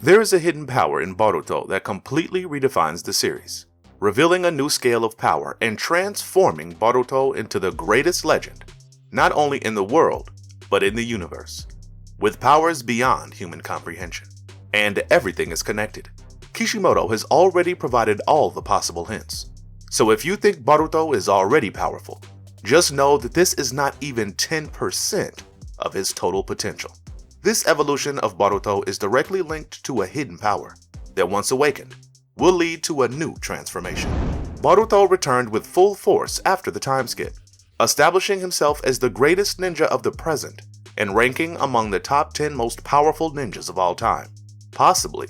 There is a hidden power in Boruto that completely redefines the series, revealing a new scale of power and transforming Boruto into the greatest legend, not only in the world, but in the universe, with powers beyond human comprehension. And everything is connected. Kishimoto has already provided all the possible hints. So if you think Boruto is already powerful, just know that this is not even 10% of his total potential. This evolution of Boruto is directly linked to a hidden power that, once awakened, will lead to a new transformation. Boruto returned with full force after the time skip, establishing himself as the greatest ninja of the present and ranking among the top 10 most powerful ninjas of all time, possibly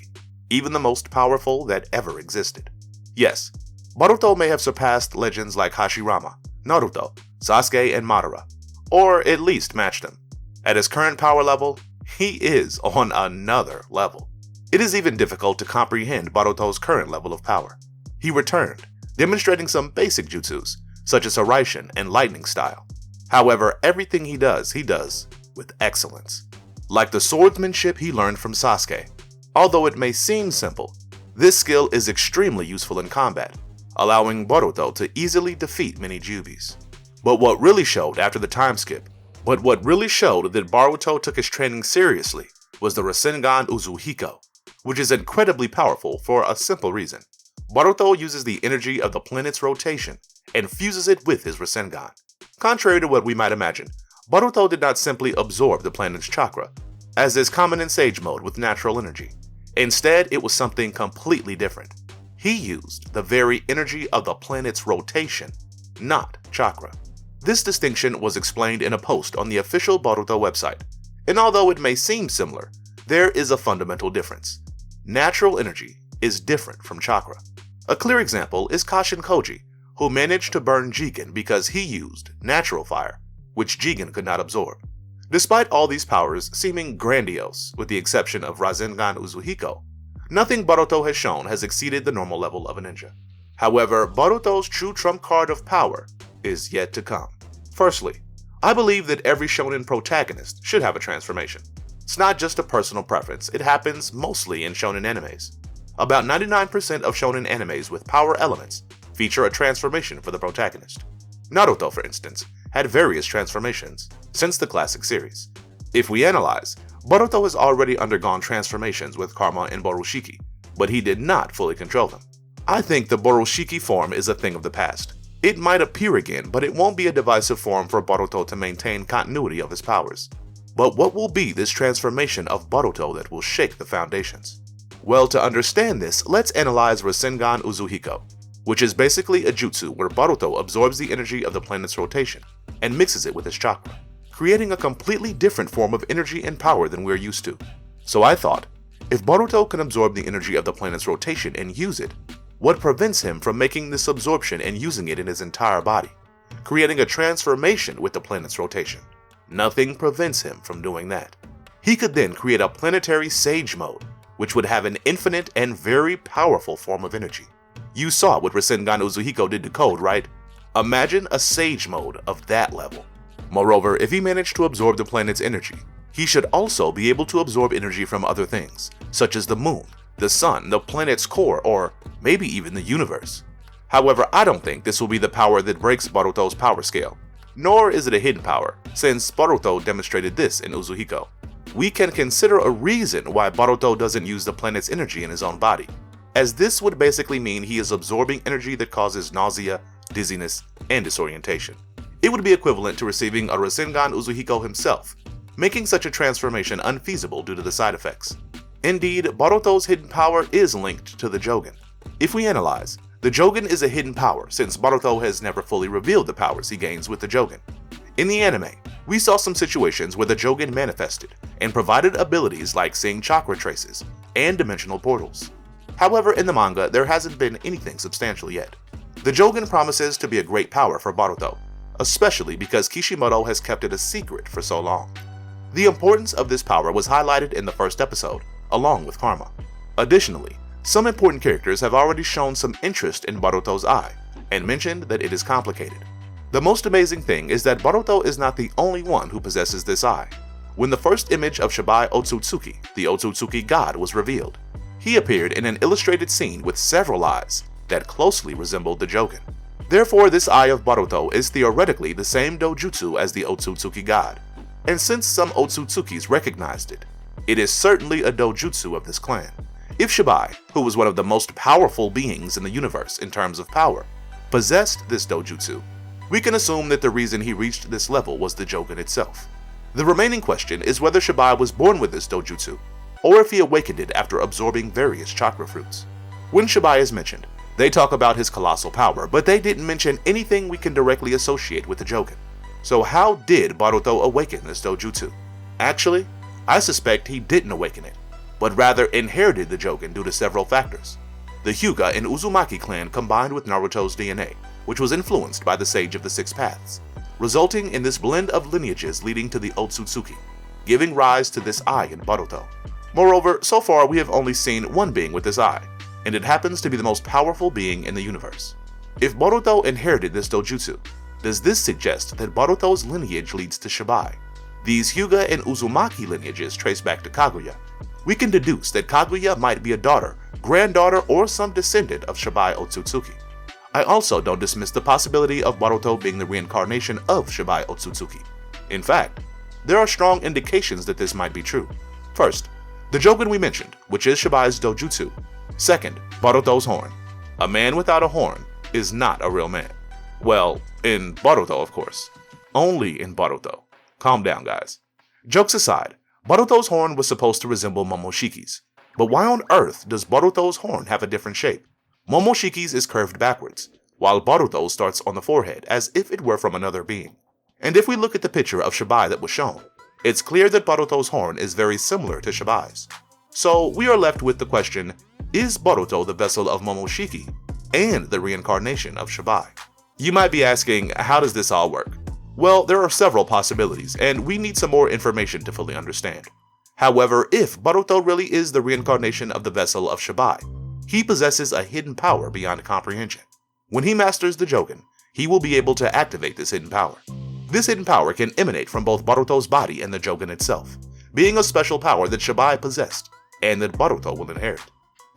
even the most powerful that ever existed. Yes, Boruto may have surpassed legends like Hashirama, Naruto, Sasuke, and Madara, or at least matched them. At his current power level, he is on another level. It is even difficult to comprehend Boruto's current level of power. He returned, demonstrating some basic jutsus, such as Haraishin and lightning style. However, everything he does with excellence. Like the swordsmanship he learned from Sasuke. Although it may seem simple, this skill is extremely useful in combat, allowing Boruto to easily defeat many Jubis. But what really showed that Boruto took his training seriously was the Rasengan Uzuhiko, which is incredibly powerful for a simple reason. Boruto uses the energy of the planet's rotation and fuses it with his Rasengan. Contrary to what we might imagine, Boruto did not simply absorb the planet's chakra, as is common in Sage Mode with natural energy. Instead, it was something completely different. He used the very energy of the planet's rotation, not chakra. This distinction was explained in a post on the official Boruto website, and although it may seem similar, there is a fundamental difference. Natural energy is different from chakra. A clear example is Kashin Koji, who managed to burn Jigen because he used natural fire, which Jigen could not absorb. Despite all these powers seeming grandiose, with the exception of Rasengan Uzuhiko, nothing Boruto has shown has exceeded the normal level of a ninja. However, Boruto's true trump card of power is yet to come. Firstly, I believe that every shonen protagonist should have a transformation. It's not just a personal preference, it happens mostly in shonen animes. About 99% of shonen animes with power elements feature a transformation for the protagonist. Naruto, for instance, had various transformations since the classic series. If we analyze, Boruto has already undergone transformations with Karma and Borushiki, but he did not fully control them. I think the Borushiki form is a thing of the past. It might appear again, but it won't be a divisive form for Boruto to maintain continuity of his powers. But what will be this transformation of Boruto that will shake the foundations? Well, to understand this, let's analyze Rasengan Uzuhiko, which is basically a jutsu where Boruto absorbs the energy of the planet's rotation and mixes it with his chakra, creating a completely different form of energy and power than we're used to. So I thought, if Boruto can absorb the energy of the planet's rotation and use it, what prevents him from making this absorption and using it in his entire body, creating a transformation with the planet's rotation? Nothing prevents him from doing that. He could then create a planetary Sage Mode, which would have an infinite and very powerful form of energy. You saw what Rasengan Uzuhiko did to Code, right? Imagine a Sage Mode of that level. Moreover, if he managed to absorb the planet's energy, he should also be able to absorb energy from other things, such as the moon, the sun, the planet's core, or maybe even the universe. However, I don't think this will be the power that breaks Boruto's power scale, nor is it a hidden power, since Boruto demonstrated this in Uzuhiko. We can consider a reason why Boruto doesn't use the planet's energy in his own body, as this would basically mean he is absorbing energy that causes nausea, dizziness, and disorientation. It would be equivalent to receiving a Rasengan Uzuhiko himself, making such a transformation unfeasible due to the side effects. Indeed, Boruto's hidden power is linked to the Jogen. If we analyze, the Jogen is a hidden power since Boruto has never fully revealed the powers he gains with the Jogen. In the anime, we saw some situations where the Jogen manifested and provided abilities like seeing chakra traces and dimensional portals. However, in the manga, there hasn't been anything substantial yet. The Jogen promises to be a great power for Boruto, especially because Kishimoto has kept it a secret for so long. The importance of this power was highlighted in the first episode, along with Karma. Additionally, some important characters have already shown some interest in Boruto's eye, and mentioned that it is complicated. The most amazing thing is that Boruto is not the only one who possesses this eye. when the first image of Shibai Otsutsuki, the Otsutsuki god, was revealed. He appeared in an illustrated scene with several eyes that closely resembled the Jogan. Therefore, this eye of Boruto is theoretically the same dojutsu as the Otsutsuki god. And since some Otsutsukis recognized it, it is certainly a dojutsu of this clan. If Shibai, who was one of the most powerful beings in the universe in terms of power, possessed this dojutsu, we can assume that the reason he reached this level was the Jogan itself. The remaining question is whether Shibai was born with this dojutsu, or if he awakened it after absorbing various chakra fruits. When Shibai is mentioned, they talk about his colossal power, but they didn't mention anything we can directly associate with the Jogan. So how did Boruto awaken this dojutsu? Actually, I suspect he didn't awaken it, but rather inherited the Jogan due to several factors. The Hyuga and Uzumaki clan combined with Naruto's DNA, which was influenced by the Sage of the Six Paths, resulting in this blend of lineages leading to the Otsutsuki, giving rise to this eye in Boruto. Moreover, so far we have only seen one being with this eye, and it happens to be the most powerful being in the universe. If Boruto inherited this dojutsu, does this suggest that Boruto's lineage leads to Shibai? These Hyuga and Uzumaki lineages trace back to Kaguya. We can deduce that Kaguya might be a daughter, granddaughter, or some descendant of Shibai Otsutsuki. I also don't dismiss the possibility of Boruto being the reincarnation of Shibai Otsutsuki. In fact, there are strong indications that this might be true. First, the Jogan we mentioned, which is Shibai's dojutsu. Second, Boruto's horn. A man without a horn is not a real man. Well, in Boruto, of course. Only in Boruto. Calm down, guys. Jokes aside, Boruto's horn was supposed to resemble Momoshiki's. But why on earth does Boruto's horn have a different shape? Momoshiki's is curved backwards, while Boruto's starts on the forehead as if it were from another being. And if we look at the picture of Shibai that was shown, it's clear that Boruto's horn is very similar to Shibai's. So we are left with the question, is Boruto the vessel of Momoshiki and the reincarnation of Shibai? You might be asking, how does this all work? Well, there are several possibilities, and we need some more information to fully understand. However, if Boruto really is the reincarnation of the vessel of Shibai, he possesses a hidden power beyond comprehension. When he masters the Jogan, he will be able to activate this hidden power. This hidden power can emanate from both Boruto's body and the Jogan itself, being a special power that Shibai possessed, and that Boruto will inherit.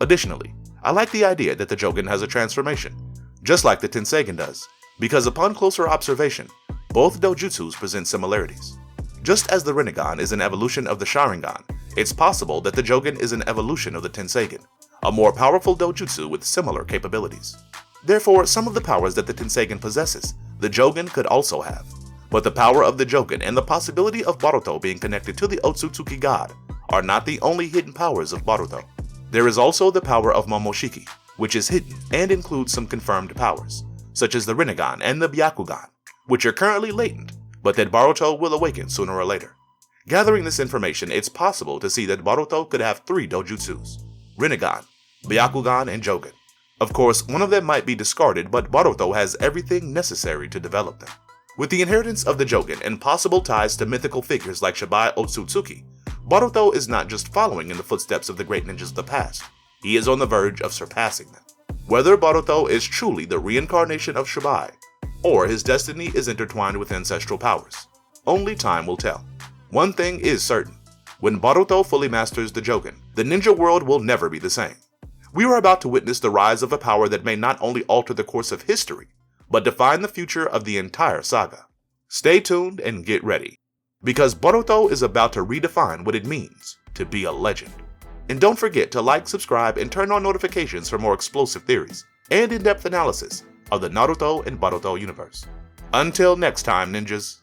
Additionally, I like the idea that the Jogan has a transformation, just like the Tenseigan does, because upon closer observation, both dojutsus present similarities. Just as the Rinnegan is an evolution of the Sharingan, it's possible that the Jogan is an evolution of the Tenseigan, a more powerful dojutsu with similar capabilities. Therefore, some of the powers that the Tenseigan possesses, the Jogan could also have. But the power of the Jogan and the possibility of Boruto being connected to the Otsutsuki god are not the only hidden powers of Boruto. There is also the power of Momoshiki, which is hidden and includes some confirmed powers, such as the Rinnegan and the Byakugan, which are currently latent, but that Boruto will awaken sooner or later. Gathering this information, it's possible to see that Boruto could have 3 dojutsus: Rinnegan, Byakugan, and Jogan. Of course, one of them might be discarded, but Boruto has everything necessary to develop them. With the inheritance of the Jogan and possible ties to mythical figures like Shibai Otsutsuki, Boruto is not just following in the footsteps of the great ninjas of the past, he is on the verge of surpassing them. Whether Boruto is truly the reincarnation of Shibai, or his destiny is intertwined with ancestral powers, only time will tell. One thing is certain, when Boruto fully masters the Jogan, the ninja world will never be the same. We are about to witness the rise of a power that may not only alter the course of history, but define the future of the entire saga. Stay tuned and get ready, because Boruto is about to redefine what it means to be a legend. And don't forget to like, subscribe, and turn on notifications for more explosive theories and in-depth analysis of the Naruto and Boruto universe. Until next time, ninjas.